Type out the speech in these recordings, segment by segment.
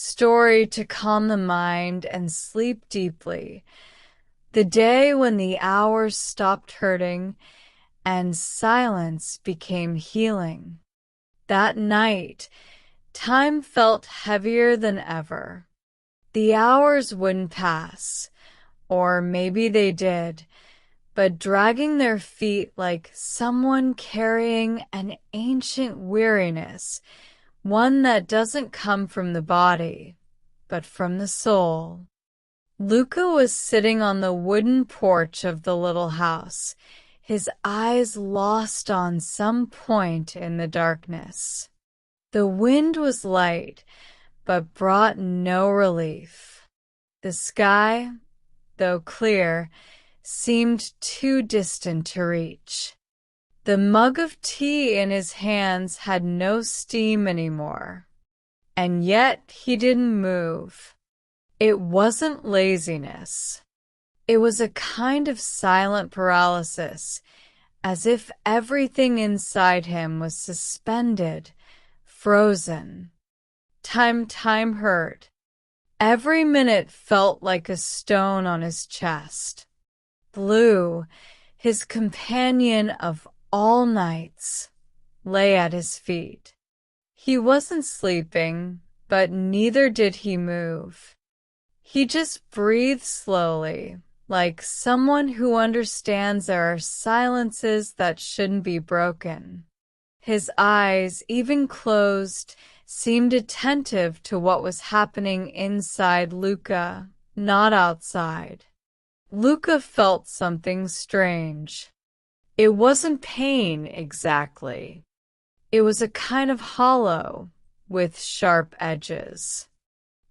story to calm the mind and sleep deeply. The day when the hours stopped hurting and silence became healing. That night, time felt heavier than ever. The hours wouldn't pass, or maybe they did, but dragging their feet like someone carrying an ancient weariness, one that doesn't come from the body, but from the soul. Lucca was sitting on the wooden porch of the little house, his eyes lost on some point in the darkness. The wind was light, but brought no relief. The sky, though clear, seemed too distant to reach. The mug of tea in his hands had no steam anymore. And yet he didn't move. It wasn't laziness. It was a kind of silent paralysis, as if everything inside him was suspended, frozen. Time hurt. Every minute felt like a stone on his chest. Blu, his companion of all nights, lay at his feet. He wasn't sleeping, but neither did he move. He just breathed slowly, like someone who understands there are silences that shouldn't be broken. His eyes, even closed, seemed attentive to what was happening inside Lucca, not outside. Lucca felt something strange. It wasn't pain exactly. It was a kind of hollow with sharp edges.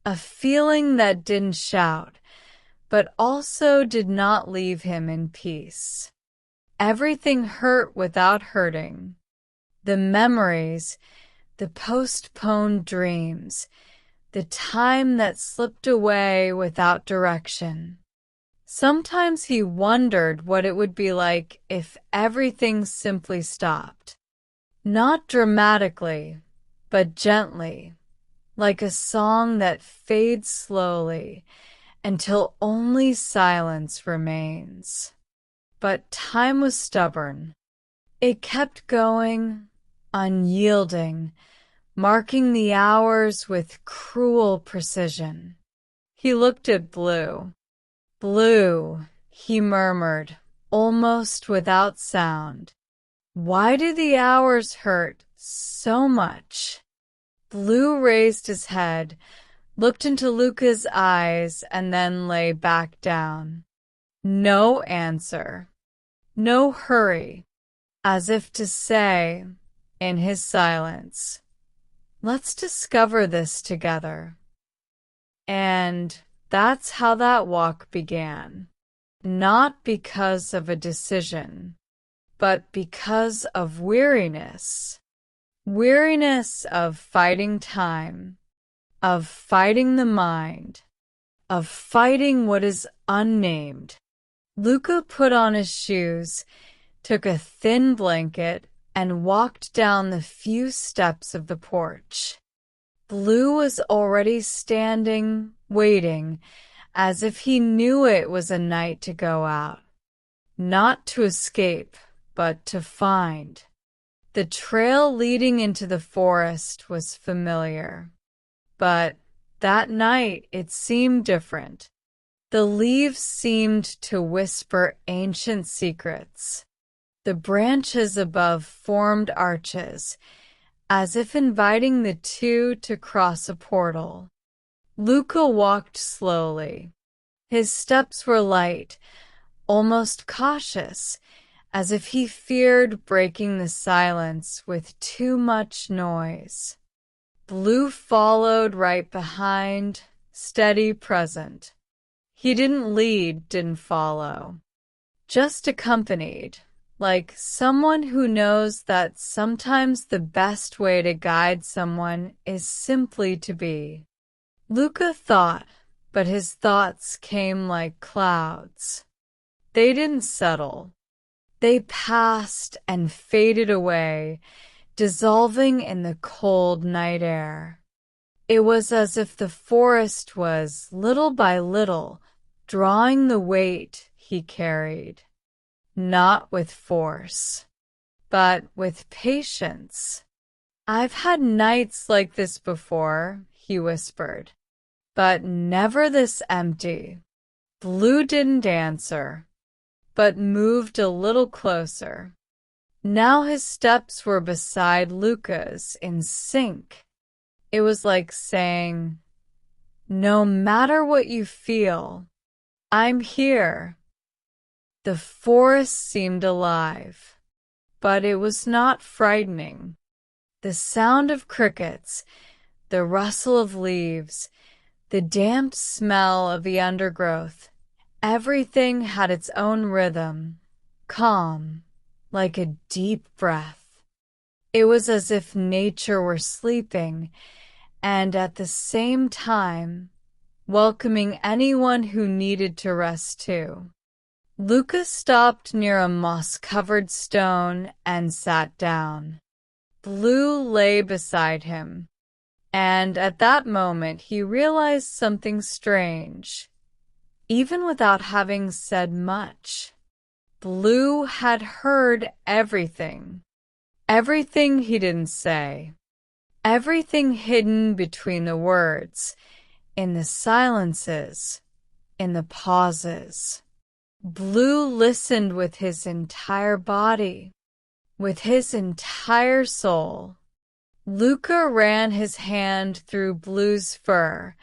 A feeling that didn't shout, but also did not leave him in peace. Everything hurt without hurting. The memories, the postponed dreams, the time that slipped away without direction. Sometimes he wondered what it would be like if everything simply stopped. Not dramatically, but gently, like a song that fades slowly until only silence remains. But time was stubborn. It kept going, unyielding, marking the hours with cruel precision. He looked at Blu. Blu, he murmured, almost without sound. Why do the hours hurt so much? Blu raised his head, looked into Lucca's eyes, and then lay back down. No answer. No hurry. As if to say, in his silence, let's discover this together. And that's how that walk began. Not because of a decision, but because of weariness. Weariness of fighting time, of fighting the mind, of fighting what is unnamed. Lucca put on his shoes, took a thin blanket, and walked down the few steps of the porch. Blu was already standing, waiting, as if he knew it was a night to go out. Not to escape, but to find. The trail leading into the forest was familiar. But that night it seemed different. The leaves seemed to whisper ancient secrets. The branches above formed arches, as if inviting the two to cross a portal. Lucca walked slowly. His steps were light, almost cautious, as if he feared breaking the silence with too much noise. Blu followed right behind, steady, present. He didn't lead, didn't follow. Just accompanied, like someone who knows that sometimes the best way to guide someone is simply to be. Lucca thought, but his thoughts came like clouds. They didn't settle. They passed and faded away, dissolving in the cold night air. It was as if the forest was, little by little, drawing the weight he carried, not with force, but with patience. "I've had nights like this before," he whispered, "but never this empty." Blue didn't answer, but moved a little closer. Now his steps were beside Lucca's, in sync. It was like saying, "No matter what you feel, I'm here." The forest seemed alive, but it was not frightening. The sound of crickets, the rustle of leaves, the damp smell of the undergrowth, everything had its own rhythm, calm, like a deep breath. It was as if nature were sleeping, and at the same time, welcoming anyone who needed to rest too. Lucca stopped near a moss-covered stone and sat down. Blue lay beside him, and at that moment he realized something strange. Even without having said much, Blue had heard everything. Everything he didn't say. Everything hidden between the words, in the silences, in the pauses. Blue listened with his entire body, with his entire soul. Lucca ran his hand through Blue's fur,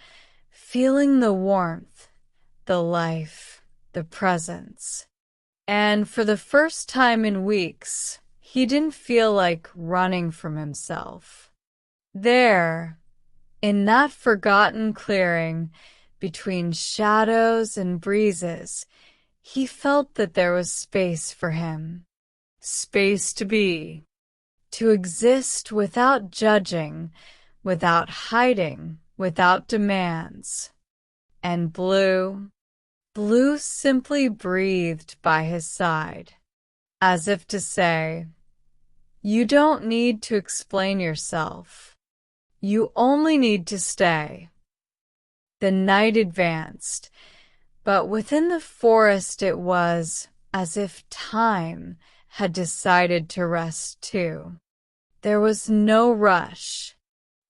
feeling the warmth, the life, the presence. And for the first time in weeks, he didn't feel like running from himself. There, in that forgotten clearing, between shadows and breezes, he felt that there was space for him. Space to be, to exist without judging, without hiding, without demands. And Blue simply breathed by his side, as if to say, "You don't need to explain yourself. You only need to stay." The night advanced, but within the forest it was as if time had decided to rest too. There was no rush,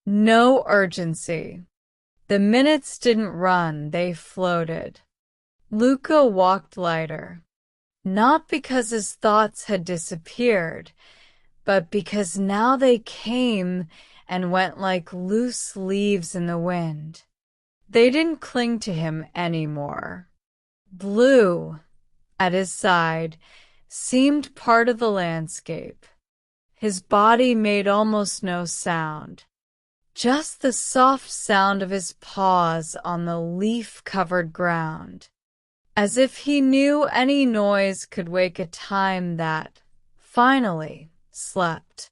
no urgency. The minutes didn't run, they floated. Lucca walked lighter, not because his thoughts had disappeared, but because now they came and went like loose leaves in the wind. They didn't cling to him anymore. Blue, at his side, seemed part of the landscape. His body made almost no sound, just the soft sound of his paws on the leaf-covered ground, as if he knew any noise could wake a time that, finally, slept.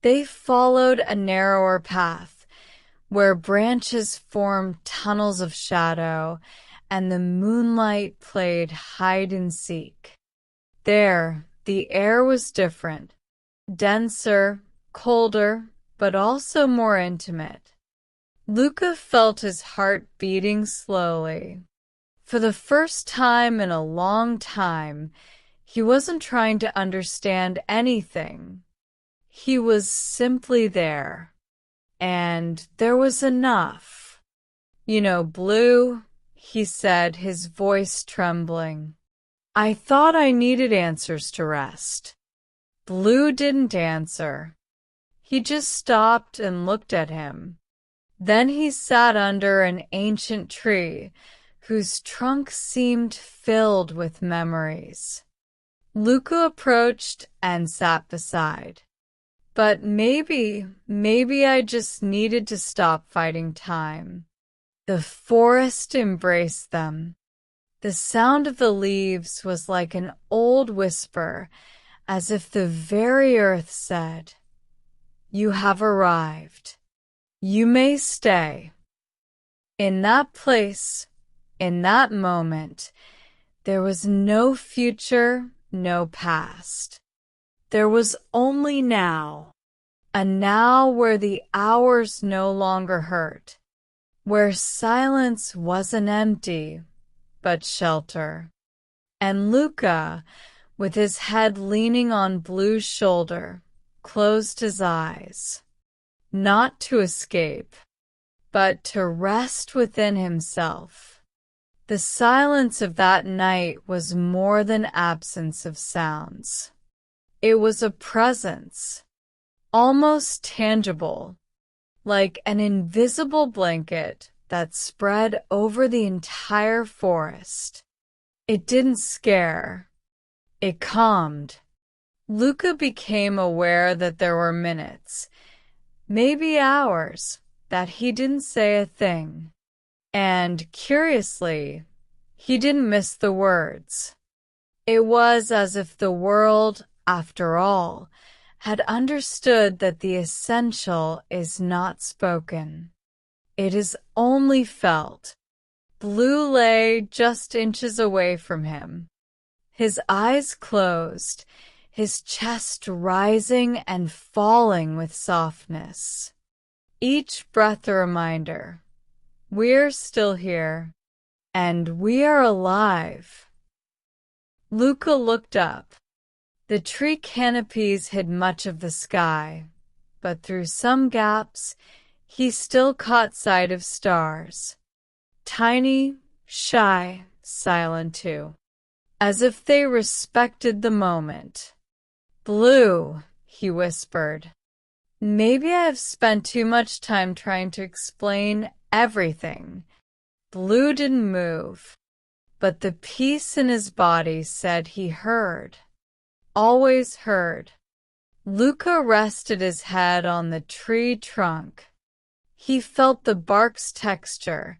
They followed a narrower path, where branches formed tunnels of shadow, and the moonlight played hide-and-seek. There, the air was different, denser, colder, but also more intimate. Lucca felt his heart beating slowly. For the first time in a long time, he wasn't trying to understand anything. He was simply there. And there was enough. "You know, Blue," he said, his voice trembling, "I thought I needed answers to rest." Blue didn't answer. He just stopped and looked at him. Then he sat under an ancient tree whose trunk seemed filled with memories. Lucca approached and sat beside. But maybe I just needed to stop fighting time. The forest embraced them. The sound of the leaves was like an old whisper, as if the very earth said, "You have arrived. You may stay." In that place, in that moment, there was no future, no past. There was only now. a now where the hours no longer hurt, where silence wasn't empty, but shelter. And Lucca, with his head leaning on Blue's shoulder, closed his eyes, not to escape, but to rest within himself. The silence of that night was more than absence of sounds. It was a presence, almost tangible, like an invisible blanket that spread over the entire forest. It didn't scare. It calmed. Lucca became aware that there were minutes, maybe hours, that he didn't say a thing. And, curiously, he didn't miss the words. It was as if the world, after all, had understood that the essential is not spoken. It is only felt. Blue lay just inches away from him, his eyes closed, his chest rising and falling with softness. Each breath a reminder, we're still here, and we are alive. Lucca looked up. The tree canopies hid much of the sky, but through some gaps he still caught sight of stars. Tiny, shy, silent too, as if they respected the moment. Blue, he whispered. Maybe I have spent too much time trying to explain everything. Blue didn't move, but the peace in his body said he heard. Always heard. Lucca rested his head on the tree trunk. He felt the bark's texture,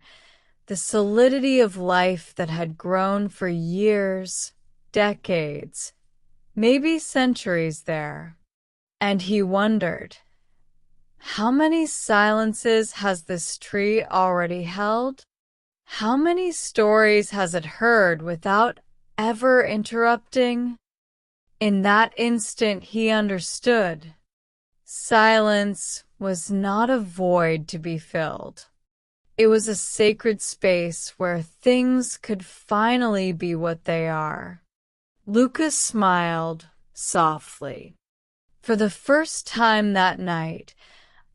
the solidity of life that had grown for years, decades, maybe centuries there. And he wondered, how many silences has this tree already held? How many stories has it heard without ever interrupting? In that instant he understood. Silence was not a void to be filled. It was a sacred space where things could finally be what they are. Lucca smiled softly. For the first time that night,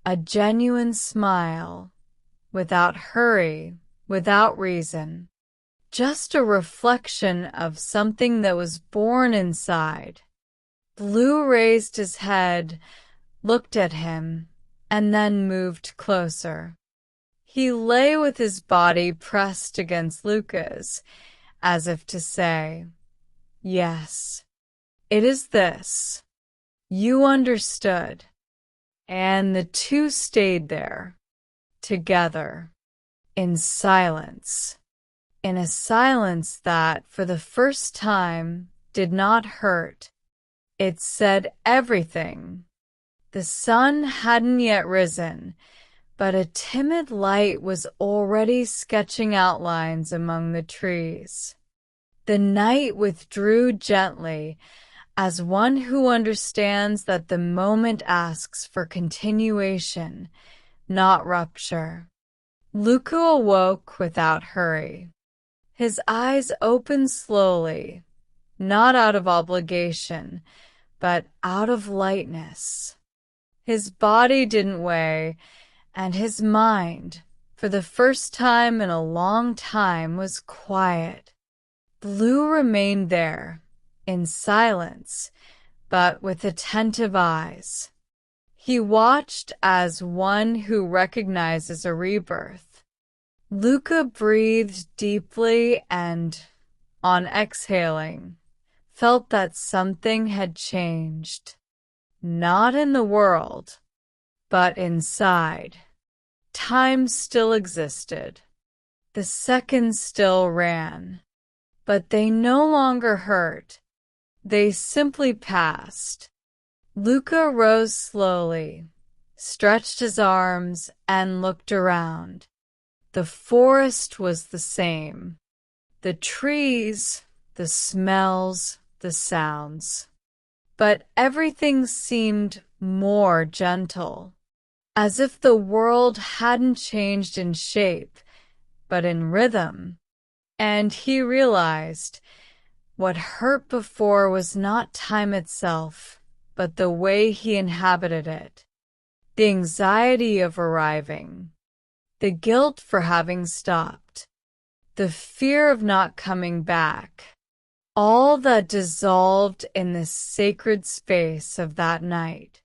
a genuine smile, without hurry, without reason. Just a reflection of something that was born inside. Blue raised his head, looked at him, and then moved closer. He lay with his body pressed against Lucca's, as if to say, yes, it is this. You understood. And the two stayed there, together, in silence. In a silence that, for the first time, did not hurt. It said everything. The sun hadn't yet risen, but a timid light was already sketching outlines among the trees. The night withdrew gently, as one who understands that the moment asks for continuation, not rupture. Lucca awoke without hurry. His eyes opened slowly, not out of obligation, but out of lightness. His body didn't weigh, and his mind, for the first time in a long time, was quiet. Blue remained there, in silence, but with attentive eyes. He watched as one who recognizes a rebirth. Lucca breathed deeply and, on exhaling, felt that something had changed. Not in the world, but inside. Time still existed. The seconds still ran, but they no longer hurt. They simply passed. Lucca rose slowly, stretched his arms, and looked around. The forest was the same. The trees, the smells, the sounds. But everything seemed more gentle, as if the world hadn't changed in shape, but in rhythm. And he realized what hurt before was not time itself, but the way he inhabited it. The anxiety of arriving, the guilt for having stopped, the fear of not coming back, all that dissolved in the sacred space of that night.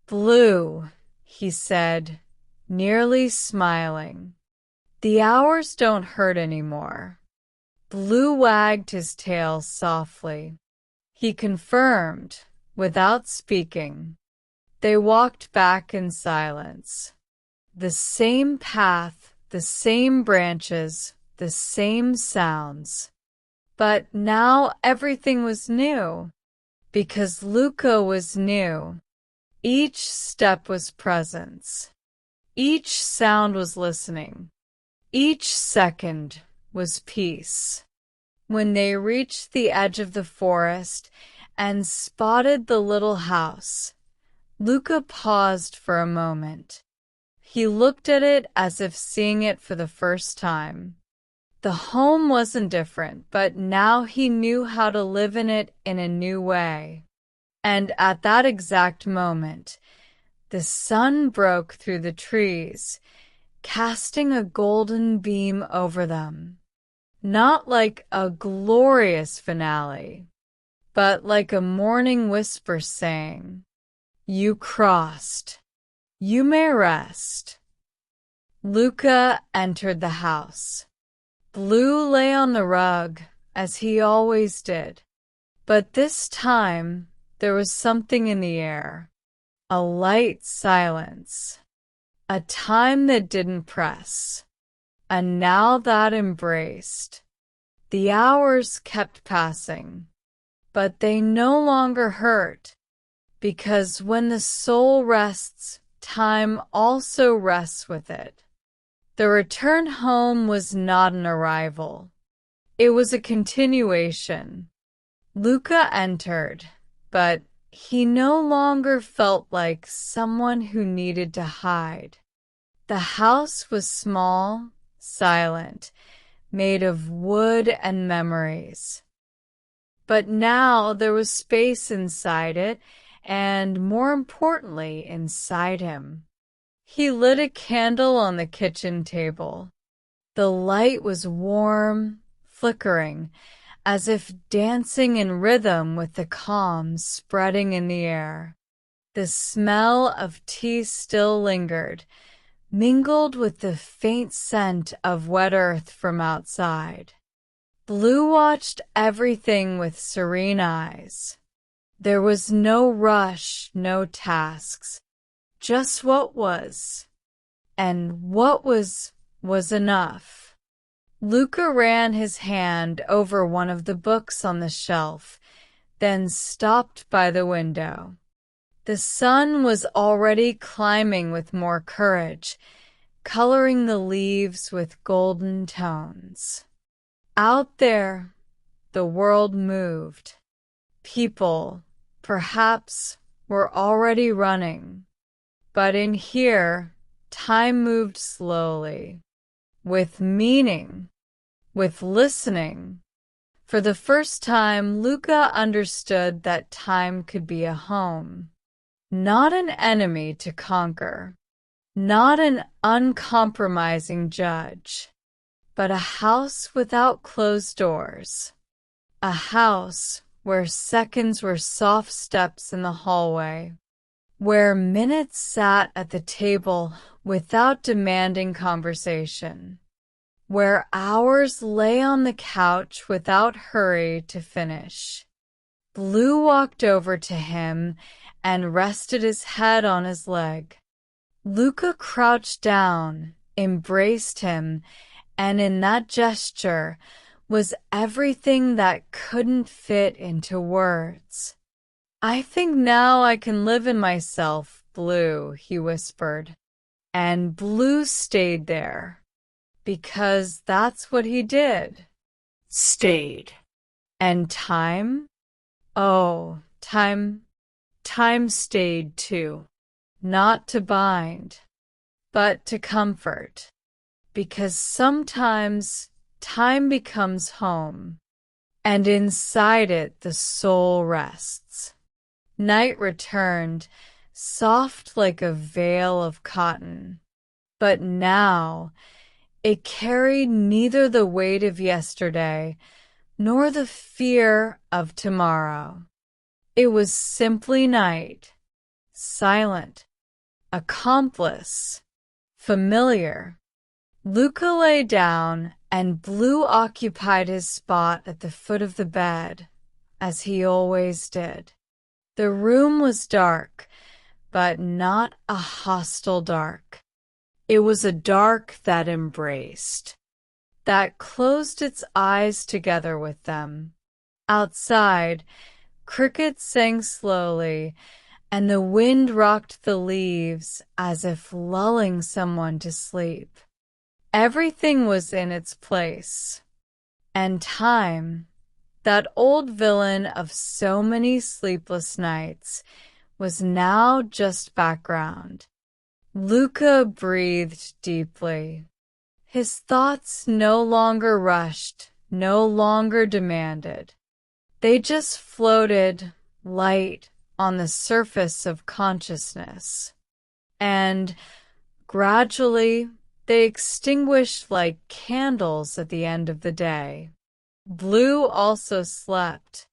"Blue," he said, nearly smiling. "The hours don't hurt anymore." Blue wagged his tail softly. He confirmed, without speaking. They walked back in silence. The same path, the same branches, the same sounds. But now everything was new, because Lucca was new. Each step was presence. Each sound was listening. Each second was peace. When they reached the edge of the forest and spotted the little house, Lucca paused for a moment. He looked at it as if seeing it for the first time. The home wasn't different, but now he knew how to live in it in a new way. And at that exact moment, the sun broke through the trees, casting a golden beam over them. Not like a glorious finale, but like a morning whisper saying, "You crossed. You may rest." Lucca entered the house. Blue lay on the rug, as he always did. But this time, there was something in the air. A light silence. A time that didn't press. A now that embraced. The hours kept passing. But they no longer hurt. Because when the soul rests, time also rests with it. The return home was not an arrival. It was a continuation. Lucca entered, but he no longer felt like someone who needed to hide. The house was small, silent, made of wood and memories. But now there was space inside it, and more importantly, inside him. He lit a candle on the kitchen table. The light was warm, flickering, as if dancing in rhythm with the calm spreading in the air. The smell of tea still lingered, mingled with the faint scent of wet earth from outside. Blue watched everything with serene eyes. There was no rush, no tasks. Just what was. And what was enough. Lucca ran his hand over one of the books on the shelf, then stopped by the window. The sun was already climbing with more courage, coloring the leaves with golden tones. Out there, the world moved. People, perhaps, were already running. But in here, time moved slowly, with meaning, with listening. For the first time, Lucca understood that time could be a home, not an enemy to conquer, not an uncompromising judge, but a house without closed doors, a house where seconds were soft steps in the hallway, where minutes sat at the table without demanding conversation, where hours lay on the couch without hurry to finish. Blue walked over to him and rested his head on his leg. Lucca crouched down, embraced him, and in that gesture was everything that couldn't fit into words. "I think now I can live in myself, Blue," he whispered. And Blue stayed there, because that's what he did. Stayed. And time? Oh, time time stayed too, not to bind, but to comfort, because sometimes time becomes home, and inside it the soul rests. Night returned, soft like a veil of cotton, but now it carried neither the weight of yesterday nor the fear of tomorrow. It was simply night, silent, accomplice, familiar. Lucca lay down, and Blue occupied his spot at the foot of the bed, as he always did. The room was dark, but not a hostile dark. It was a dark that embraced, that closed its eyes together with them. Outside, crickets sang slowly, and the wind rocked the leaves as if lulling someone to sleep. Everything was in its place, and time, that old villain of so many sleepless nights, was now just background. Lucca breathed deeply. His thoughts no longer rushed, no longer demanded. They just floated, light, on the surface of consciousness. And, gradually, they extinguished like candles at the end of the day. Blue also slept.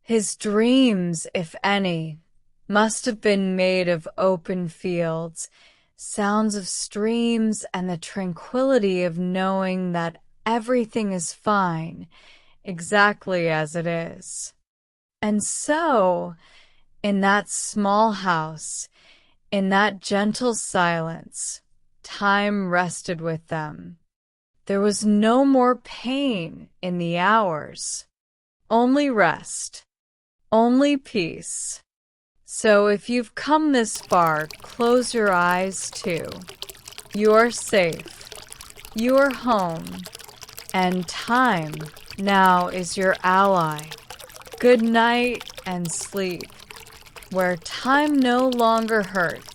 His dreams, if any, must have been made of open fields, sounds of streams, and the tranquility of knowing that everything is fine, exactly as it is. And so, in that small house, in that gentle silence, time rested with them. There was no more pain in the hours, only rest, only peace. So if you've come this far, close your eyes too. You're safe, you're home, and time now is your ally. Good night and sleep, where time no longer hurts